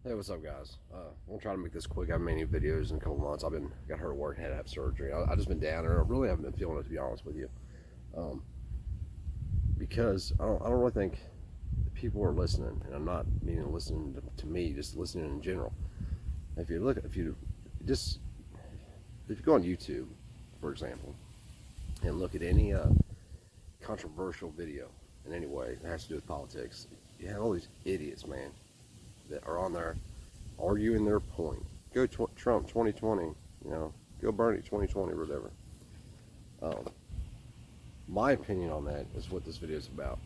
Hey, what's up, guys? We'll try to make this quick. I haven't made any videos in a couple months. Got hurt at work, had to have surgery. I just been down, and I really haven't been feeling it, to be honest with you, um, because I don't really think people are listening, and I'm not meaning listening to me, just listening in general. Just if you go on YouTube, for example, and look at any controversial video in any way that has to do with politics, you have all these idiots, man, that are on there arguing their point. Go Trump 2020, go Bernie 2020 or whatever. Um, my opinion on that is what this video is about.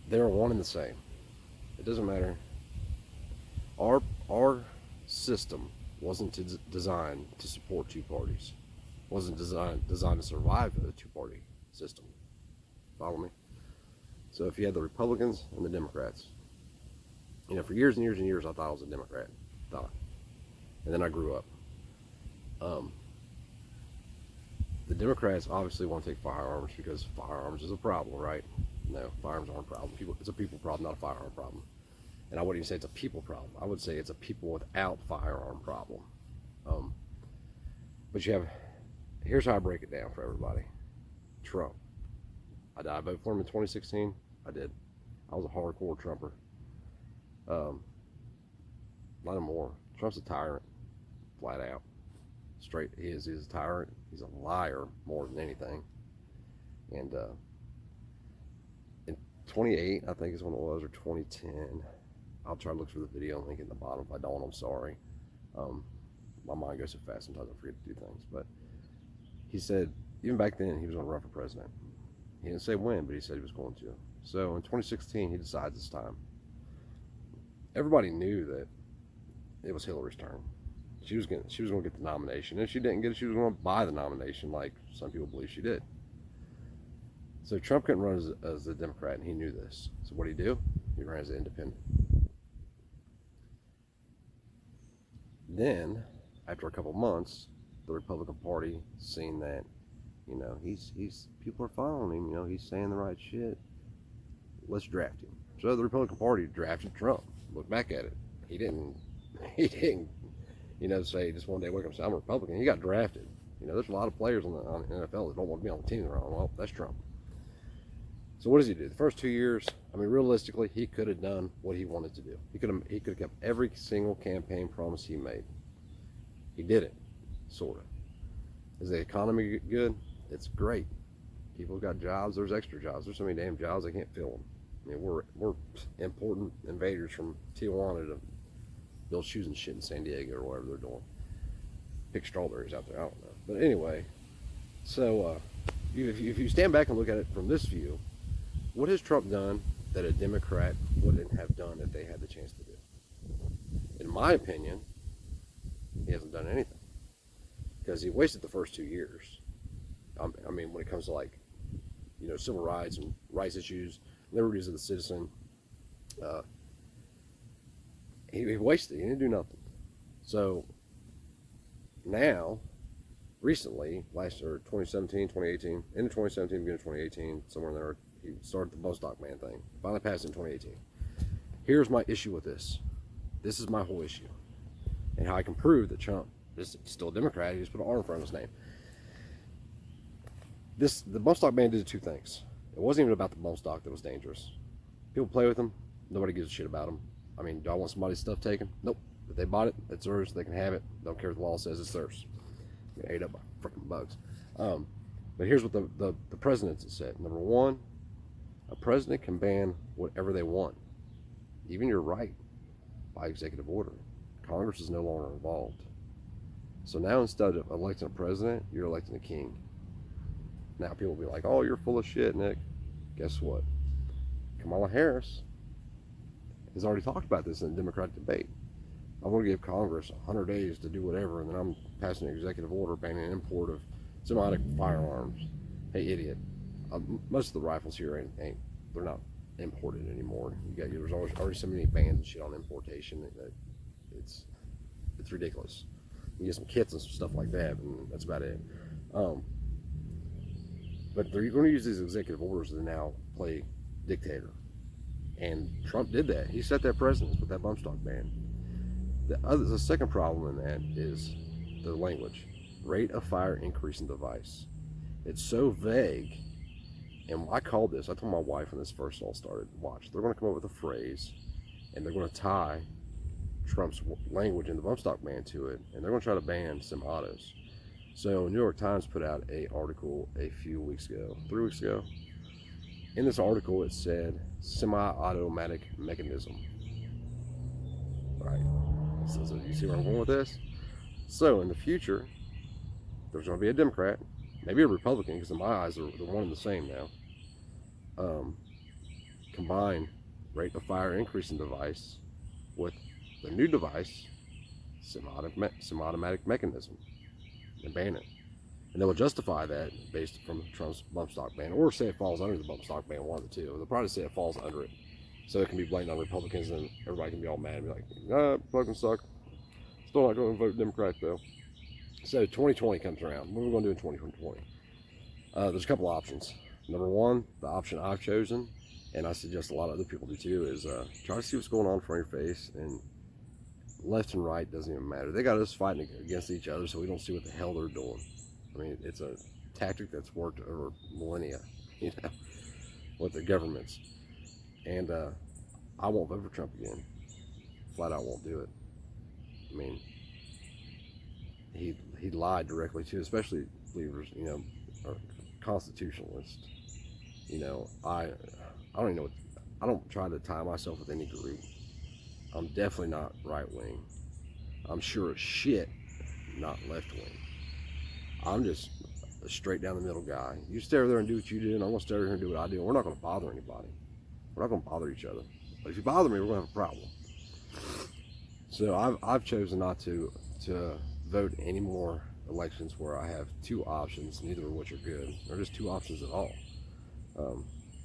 They're one and the same. It doesn't matter. Our system wasn't designed to support two parties. Wasn't designed to survive a two-party system. Follow me? So if you had the Republicans and the Democrats, for years and years and years, I thought I was a Democrat. And then I grew up. The Democrats obviously want to take firearms because firearms is a problem, right? No, firearms aren't a problem. It's a people problem, not a firearm problem. And I wouldn't even say it's a people problem. I would say it's a people without firearm problem. But here's how I break it down for everybody. Trump. I voted for him in 2016. I did. I was a hardcore Trumper. Not anymore. Trump's a tyrant, flat out. Straight, he's a tyrant. He's a liar more than anything. And in 28, I think is when it was, or 2010. I'll try to look for the video link in the bottom. If I don't, I'm sorry. My mind goes so fast sometimes I forget to do things. But he said, even back then, he was going to run for president. He didn't say when, but he said he was going to. So in 2016, he decides it's time. Everybody knew that it was Hillary's turn. She was going to get the nomination. If she didn't get it, she was going to buy the nomination, like some people believe she did. So Trump couldn't run as a Democrat, and he knew this. So what did he do? He ran as an independent. Then, after a couple months, the Republican Party seen that, people are following him. He's saying the right shit. Let's draft him. So the Republican Party drafted Trump. Look back at it. He didn't, say just one day wake up and say, I'm a Republican. He got drafted. There's a lot of players on the NFL that don't want to be on the team they're on. Well, that's Trump. So what does he do? The first 2 years, realistically, he could have done what he wanted to do. He could have kept every single campaign promise he made. He did it, sort of. Is the economy good? It's great. People got jobs. There's extra jobs. There's so many damn jobs they can't fill them. We're important invaders from Tijuana to build shoes and shit in San Diego or whatever they're doing. Pick strawberries out there. I don't know. But anyway, so if you stand back and look at it from this view, what has Trump done that a Democrat wouldn't have done if they had the chance to do? In my opinion, he hasn't done anything because he wasted the first 2 years. When it comes to civil rights and rights issues, liberties of the citizen, he wasted. He didn't do nothing. So now, recently, last year, 2017, 2018, end of 2017, beginning of 2018, somewhere in there, he started the Bostock Man thing. Finally passed in 2018. Here's my issue with this. This is my whole issue. And how I can prove that Trump is still a Democrat. He just put an R in front of his name. The Bostock Man did two things. It wasn't even about the bump stock that was dangerous. People play with them. Nobody gives a shit about them. Do I want somebody's stuff taken? Nope. If they bought it, it's theirs. They can have it. Don't care what the law says. It's theirs. Get ate up by freaking bugs. But here's what the presidents have said. Number one, a president can ban whatever they want, even your right, by executive order. Congress is no longer involved. So now instead of electing a president, you're electing a king. Now people will be like, oh, you're full of shit, Nick. Guess what? Kamala Harris has already talked about this in the Democratic debate. I'm going to give Congress 100 days to do whatever, and then I'm passing an executive order banning the import of semi-automatic firearms. Hey, idiot. Most of the rifles here they're not imported anymore. There's already so many bans and shit on importation that it's ridiculous. You get some kits and some stuff like that, and that's about it. But they're going to use these executive orders to now play dictator. And Trump did that. He set that precedence with that bump stock ban. The second problem in that is the language. Rate of fire increase in device. It's so vague. And I called this, I told my wife when this first all started, watch, they're going to come up with a phrase and they're going to tie Trump's language in the bump stock ban to it, and they're going to try to ban semi-autos. So New York Times put out an article a few weeks ago, 3 weeks ago. In this article, it said semi-automatic mechanism. Right. So you see where I'm going with this? So in the future, there's going to be a Democrat, maybe a Republican, because in my eyes they're one and the same now. Combine rate of fire increasing device with the new device, semi-automatic mechanism, and ban it. And they will justify that based from Trump's bump stock ban, or say it falls under the bump stock ban, one of the two. They'll probably say it falls under it, so it can be blamed on Republicans, and everybody can be all mad and be like, Republicans suck. Still not going to vote Democrat though. So 2020 comes around. What are we going to do in 2020? There's a couple options. Number one, the option I've chosen, and I suggest a lot of other people do too, is try to see what's going on in front of your face, and left and right doesn't even matter. They got us fighting against each other, so we don't see what the hell they're doing. I mean, it's a tactic that's worked over millennia, with the governments. And I won't vote for Trump again. Flat out won't do it. I mean, he lied directly to, especially believers, or constitutionalists. I don't even know I don't try to tie myself with any group. I'm definitely not right wing. I'm sure as shit not left wing. I'm just a straight down the middle guy. You stay over there and do what you do, and I'm gonna stay over here and do what I do. We're not gonna bother anybody. We're not gonna bother each other. But if you bother me, we're gonna have a problem. So I've chosen not to vote any more elections where I have two options, neither of which are good, or just two options at all.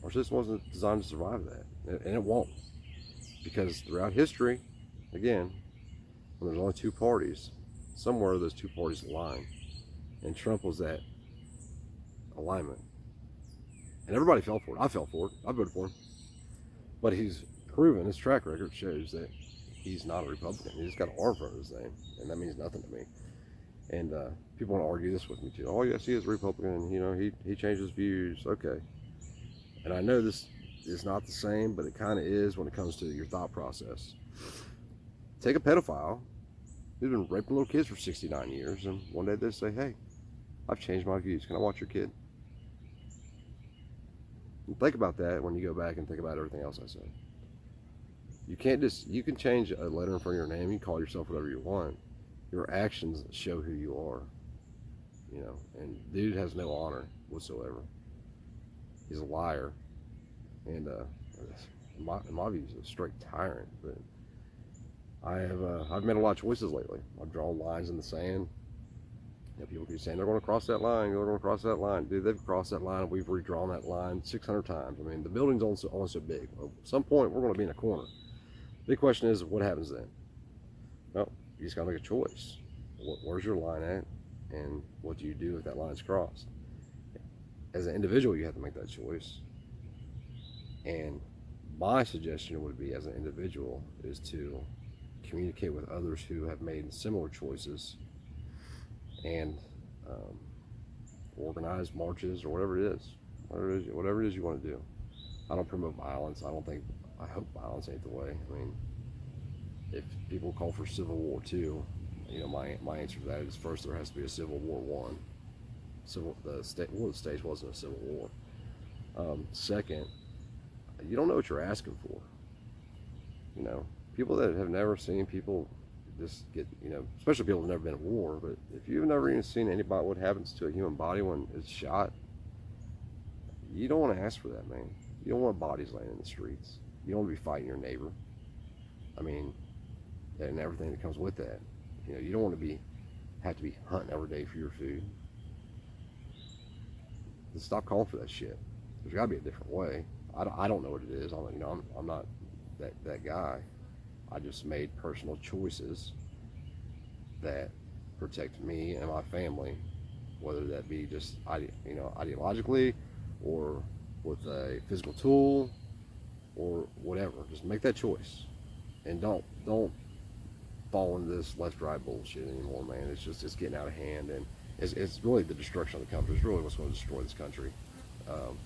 Our system wasn't designed to survive that, and it won't, because throughout history, again, when there's only two parties, somewhere those two parties align, and Trump was that alignment, and everybody fell for it. I fell for it. I voted for him, but he's proven, his track record shows that he's not a Republican. He's got an R in front of his name, and that means nothing to me. And people want to argue this with me too. Oh yes, he is a Republican. He changed his views. Okay, and I know this is not the same, but it kind of is when it comes to your thought process. Take a pedophile who's been raping little kids for 69 years, and one day they say, "Hey, I've changed my views. Can I watch your kid?" And think about that when you go back and think about everything else I said. You can change a letter in front of your name. You can call yourself whatever you want. Your actions show who you are. And dude has no honor whatsoever. He's a liar. And in my view, he's a straight tyrant. But I've made a lot of choices lately. I've drawn lines in the sand. People keep saying they're going to cross that line. They're going to cross that line. Dude, they've crossed that line. We've redrawn that line 600 times. I mean, the building's only so big. At some point, we're going to be in a corner. The big question is, what happens then? Well, you just got to make a choice. Where's your line at, and what do you do if that line's crossed? As an individual, you have to make that choice. And my suggestion would be, as an individual, is to communicate with others who have made similar choices, and organize marches or whatever it is you want to do. I don't promote violence. I hope violence ain't the way. I mean, if people call for Civil War II, my answer to that is, first, there has to be a Civil War I. The stage wasn't a civil war. Second, you don't know what you're asking for. People that have never seen people just get, especially people who've never been at war, but if you've never even seen anybody, what happens to a human body when it's shot, you don't want to ask for that, man. You don't want bodies laying in the streets. You don't want to be fighting your neighbor. I mean, and everything that comes with that. You don't want to have to be hunting every day for your food. Just stop calling for that shit. There's got to be a different way. I don't know what it is. I'm not that guy. I just made personal choices that protect me and my family, whether that be just ideologically, or with a physical tool, or whatever. Just make that choice, and don't fall into this left right bullshit anymore, man. It's getting out of hand, and it's really the destruction of the country. It's really what's going to destroy this country. Um,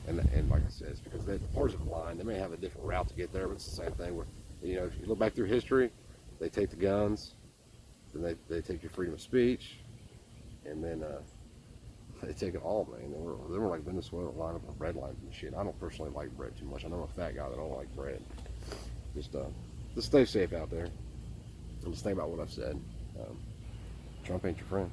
and like I said, it's because the parties are blind. They may have a different route to get there, but it's the same thing. Where if you look back through history, they take the guns, then they take your freedom of speech, and then they take it all, man. They were like Venezuela line up with bread lines and shit. I don't personally like bread too much. I know I'm a fat guy that don't like bread. Just stay safe out there. And just think about what I've said. Trump ain't your friend.